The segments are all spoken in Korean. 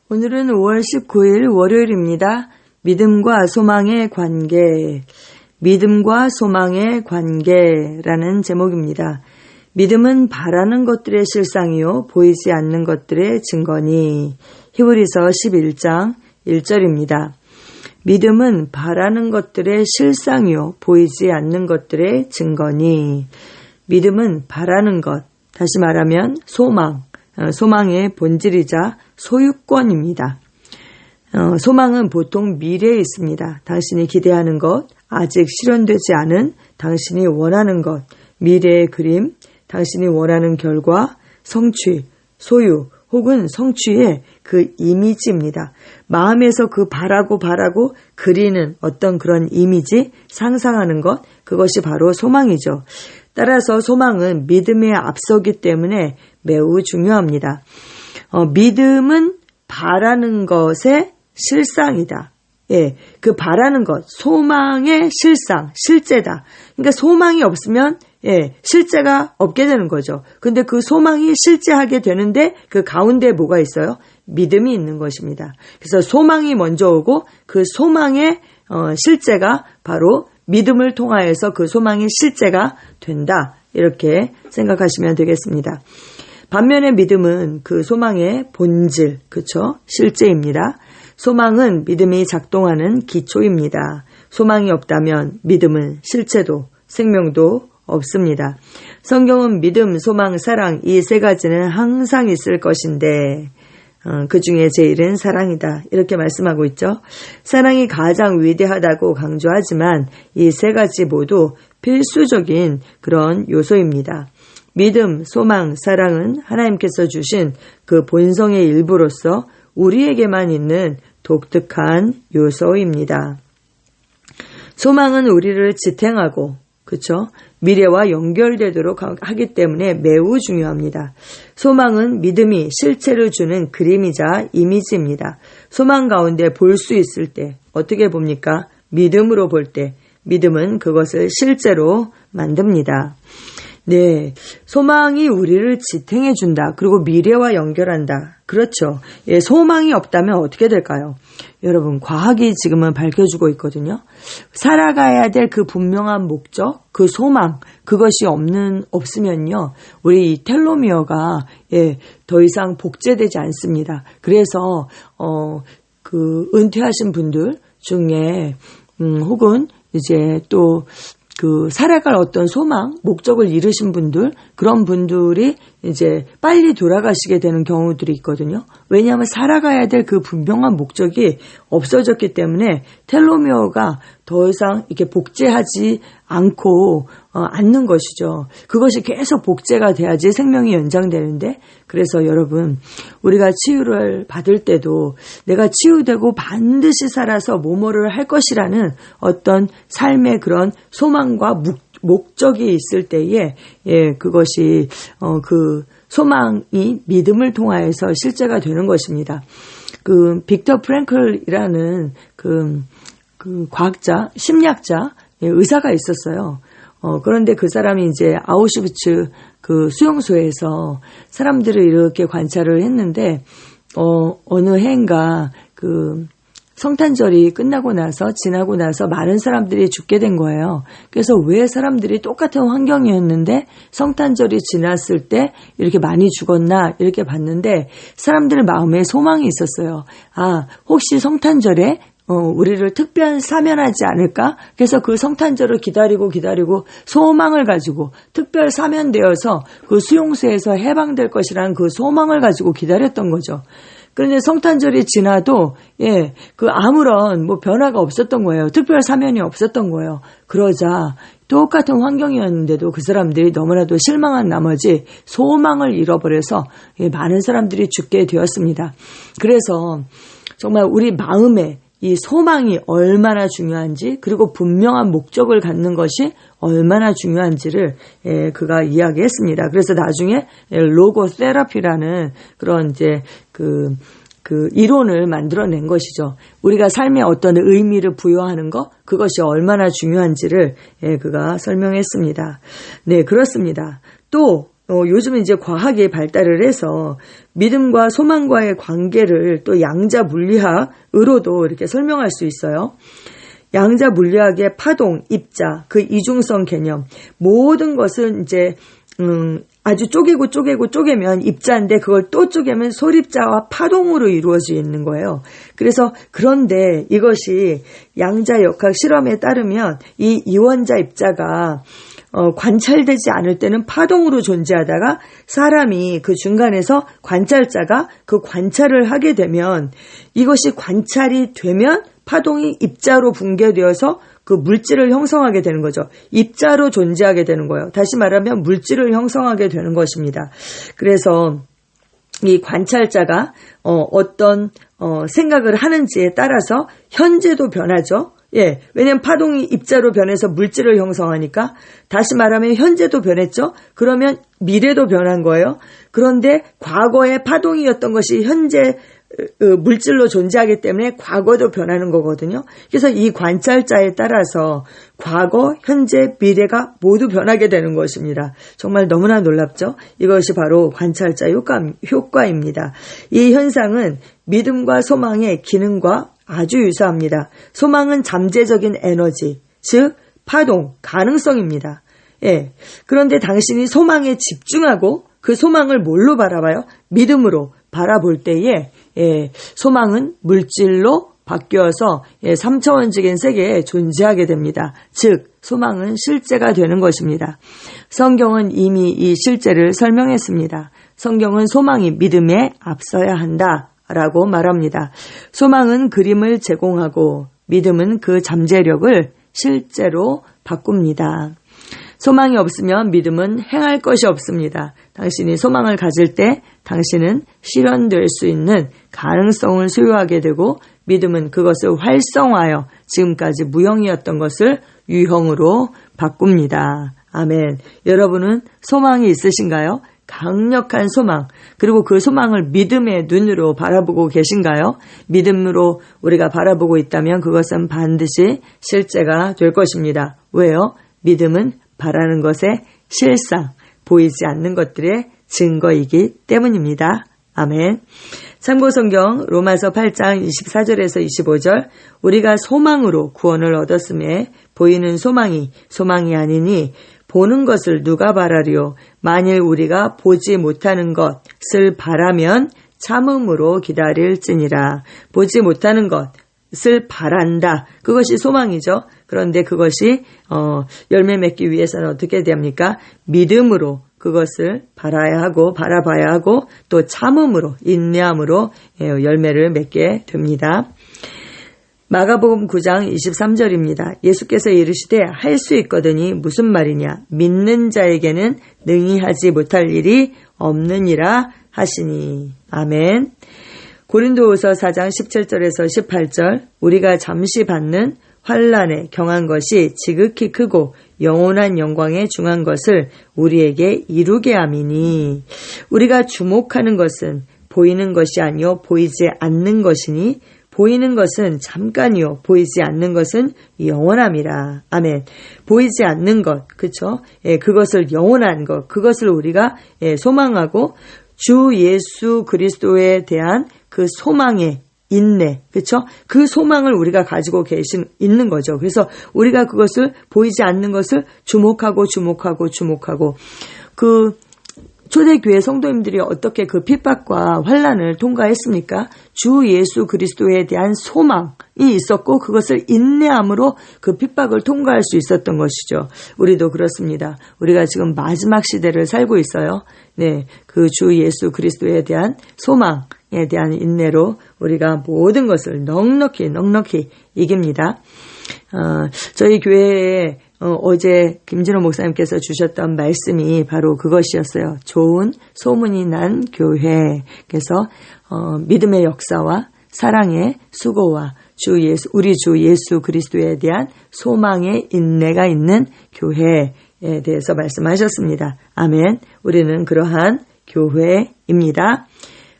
오늘은 5월 19일 월요일입니다. 믿음과 소망의 관계, 믿음과 소망의 관계라는 제목입니다. 믿음은 바라는 것들의 실상이요 보이지 않는 것들의 증거니. 히브리서 11장 1절입니다. 믿음은 바라는 것들의 실상이요 보이지 않는 것들의 증거니. 믿음은 바라는 것, 다시 말하면 소망의 본질이자 소유권입니다. 소망은 보통 미래에 있습니다. 당신이 기대하는 것, 아직 실현되지 않은 당신이 원하는 것, 미래의 그림, 당신이 원하는 결과, 성취, 소유 혹은 성취의 그 이미지입니다. 마음에서 그 바라고 그리는 어떤 그런 이미지, 상상하는 것, 그것이 바로 소망이죠. 따라서 소망은 믿음에 앞서기 때문에 매우 중요합니다. 믿음은 바라는 것의 실상이다. 예, 그 바라는 것, 소망의 실상, 실제다. 그러니까 소망이 없으면 실제가 없게 되는 거죠. 근데 그 소망이 실제하게 되는데 그 가운데 뭐가 있어요? 믿음이 있는 것입니다. 그래서 소망이 먼저 오고 그 소망의 실제가 바로 믿음을 통하여서 그 소망이 실제가 된다. 이렇게 생각하시면 되겠습니다. 반면에 믿음은 그 소망의 본질, 그렇죠? 실제입니다. 소망은 믿음이 작동하는 기초입니다. 소망이 없다면 믿음은 실체도 생명도 없습니다. 성경은 믿음, 소망, 사랑 이 세 가지는 항상 있을 것인데 그 중에 제일은 사랑이다. 이렇게 말씀하고 있죠. 사랑이 가장 위대하다고 강조하지만 이 세 가지 모두 필수적인 그런 요소입니다. 믿음, 소망, 사랑은 하나님께서 주신 그 본성의 일부로서 우리에게만 있는 독특한 요소입니다. 소망은 우리를 지탱하고 그렇죠? 미래와 연결되도록 하기 때문에 매우 중요합니다. 소망은 믿음이 실체를 주는 그림이자 이미지입니다. 소망 가운데 볼 수 있을 때 어떻게 봅니까? 믿음으로 볼 때 믿음은 그것을 실제로 만듭니다. 네, 소망이 우리를 지탱해 준다. 그리고 미래와 연결한다. 그렇죠. 예, 소망이 없다면 어떻게 될까요? 여러분, 과학이 지금은 밝혀주고 있거든요. 살아가야 될 그 분명한 목적, 그 소망, 그것이 없으면요, 우리 텔로미어가 더 이상 복제되지 않습니다. 그래서 은퇴하신 분들 중에 혹은 이제 또 그 살아갈 어떤 소망, 목적을 이루신 분들, 그런 분들이 이제 빨리 돌아가시게 되는 경우들이 있거든요. 왜냐하면 살아가야 될 그 분명한 목적이 없어졌기 때문에 텔로미어가 더 이상 이렇게 복제하지 않고 않는 것이죠. 그것이 계속 복제가 돼야지 생명이 연장되는데, 그래서 여러분, 우리가 치유를 받을 때도 내가 치유되고 반드시 살아서 뭐뭐를 할 것이라는 어떤 삶의 그런 소망과 목적이 있을 때에 그것이 그 소망이 믿음을 통하여서 실제가 되는 것입니다. 그 빅터 프랭클이라는 그 과학자, 심리학자, 의사가 있었어요. 그런데 그 사람이 이제 아우슈비츠 그 수용소에서 사람들을 이렇게 관찰을 했는데 어느 해인가 그 성탄절이 지나고 나서 많은 사람들이 죽게 된 거예요. 그래서 왜 사람들이 똑같은 환경이었는데 성탄절이 지났을 때 이렇게 많이 죽었나 이렇게 봤는데 사람들 마음에 소망이 있었어요. 아, 혹시 성탄절에 우리를 특별 사면하지 않을까? 그래서 그 성탄절을 기다리고 소망을 가지고 특별 사면되어서 그 수용소에서 해방될 것이라는 그 소망을 가지고 기다렸던 거죠. 그런데 성탄절이 지나도 그 아무런 변화가 없었던 거예요. 특별 사면이 없었던 거예요. 그러자 똑같은 환경이었는데도 그 사람들이 너무나도 실망한 나머지 소망을 잃어버려서 많은 사람들이 죽게 되었습니다. 그래서 정말 우리 마음에 이 소망이 얼마나 중요한지, 그리고 분명한 목적을 갖는 것이 얼마나 중요한지를 그가 이야기했습니다. 그래서 나중에 로고 테라피라는 그런 이제 그 이론을 만들어낸 것이죠. 우리가 삶에 어떤 의미를 부여하는 것, 그것이 얼마나 중요한지를 그가 설명했습니다. 네, 그렇습니다. 또 요즘은 이제 과학이 발달을 해서 믿음과 소망과의 관계를 또 양자 물리학으로도 이렇게 설명할 수 있어요. 양자 물리학의 파동, 입자, 그 이중성 개념, 모든 것은 이제 아주 쪼개면 입자인데 그걸 또 쪼개면 소립자와 파동으로 이루어져 있는 거예요. 그래서 그런데 이것이 양자역학 실험에 따르면 이 이원자 입자가 관찰되지 않을 때는 파동으로 존재하다가 사람이 그 중간에서 관찰자가 그 관찰을 하게 되면 이것이 관찰이 되면 파동이 입자로 붕괴되어서 그 물질을 형성하게 되는 거죠. 입자로 존재하게 되는 거예요. 다시 말하면 물질을 형성하게 되는 것입니다. 그래서 이 관찰자가 어떤 생각을 하는지에 따라서 현재도 변하죠. 예, 왜냐면 파동이 입자로 변해서 물질을 형성하니까. 다시 말하면 현재도 변했죠. 그러면 미래도 변한 거예요. 그런데 과거의 파동이었던 것이 현재 물질로 존재하기 때문에 과거도 변하는 거거든요. 그래서 이 관찰자에 따라서 과거, 현재, 미래가 모두 변하게 되는 것입니다. 정말 너무나 놀랍죠? 이것이 바로 관찰자 효과입니다. 이 현상은 믿음과 소망의 기능과 아주 유사합니다. 소망은 잠재적인 에너지, 즉 파동, 가능성입니다. 예. 그런데 당신이 소망에 집중하고 그 소망을 뭘로 바라봐요? 믿음으로 바라볼 때에 소망은 물질로 바뀌어서 3차원적인 세계에 존재하게 됩니다. 즉 소망은 실제가 되는 것입니다. 성경은 이미 이 실제를 설명했습니다. 성경은 소망이 믿음에 앞서야 한다라고 말합니다. 소망은 그림을 제공하고 믿음은 그 잠재력을 실제로 바꿉니다. 소망이 없으면 믿음은 행할 것이 없습니다. 당신이 소망을 가질 때 당신은 실현될 수 있는 가능성을 소유하게 되고 믿음은 그것을 활성화하여 지금까지 무형이었던 것을 유형으로 바꿉니다. 아멘. 여러분은 소망이 있으신가요? 강력한 소망, 그리고 그 소망을 믿음의 눈으로 바라보고 계신가요? 믿음으로 우리가 바라보고 있다면 그것은 반드시 실제가 될 것입니다. 왜요? 믿음은 바라는 것의 실상, 보이지 않는 것들의 증거이기 때문입니다. 아멘. 참고성경 로마서 8장 24절에서 25절, 우리가 소망으로 구원을 얻었음에 보이는 소망이 아니니 보는 것을 누가 바라리요? 만일 우리가 보지 못하는 것을 바라면 참음으로 기다릴지니라. 보지 못하는 것을 바란다. 그것이 소망이죠. 그런데 그것이 열매 맺기 위해서는 어떻게 됩니까? 믿음으로 그것을 바라봐야 하고 또 참음으로, 인내함으로 열매를 맺게 됩니다. 마가복음 9장 23절입니다. 예수께서 이르시되 할 수 있거든이 무슨 말이냐? 믿는 자에게는 능히 하지 못할 일이 없느니라 하시니. 아멘. 고린도후서 4장 17절에서 18절, 우리가 잠시 받는 환난에 경한 것이 지극히 크고 영원한 영광에 중한 것을 우리에게 이루게 함이니. 우리가 주목하는 것은 보이는 것이 아니요 보이지 않는 것이니 보이는 것은 잠깐이요 보이지 않는 것은 영원함이라. 아멘. 보이지 않는 것, 그렇죠? 그것을 영원한 것, 그것을 우리가 소망하고 주 예수 그리스도에 대한 그 소망의 인내, 그렇죠? 그 소망을 우리가 가지고 있는 거죠. 그래서 우리가 그것을 보이지 않는 것을 주목하고 그 초대교회 성도님들이 어떻게 그 핍박과 환난을 통과했습니까? 주 예수 그리스도에 대한 소망이 있었고 그것을 인내함으로 그 핍박을 통과할 수 있었던 것이죠. 우리도 그렇습니다. 우리가 지금 마지막 시대를 살고 있어요. 네, 그 주 예수 그리스도에 대한 소망에 대한 인내로 우리가 모든 것을 넉넉히 이깁니다. 저희 교회에 어제 김진호 목사님께서 주셨던 말씀이 바로 그것이었어요. 좋은 소문이 난 교회. 그래서 믿음의 역사와 사랑의 수고와 우리 주 예수 그리스도에 대한 소망의 인내가 있는 교회에 대해서 말씀하셨습니다. 아멘. 우리는 그러한 교회입니다.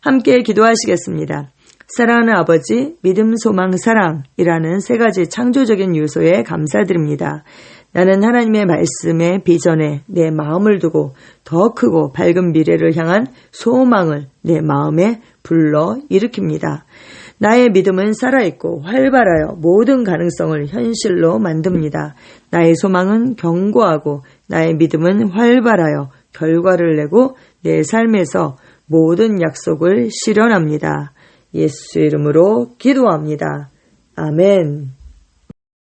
함께 기도하시겠습니다. 사랑하는 아버지, 믿음, 소망, 사랑이라는 세 가지 창조적인 요소에 감사드립니다. 나는 하나님의 말씀에 비전에 내 마음을 두고 더 크고 밝은 미래를 향한 소망을 내 마음에 불러 일으킵니다. 나의 믿음은 살아있고 활발하여 모든 가능성을 현실로 만듭니다. 나의 소망은 견고하고 나의 믿음은 활발하여 결과를 내고 내 삶에서 모든 약속을 실현합니다. 예수의 이름으로 기도합니다. 아멘.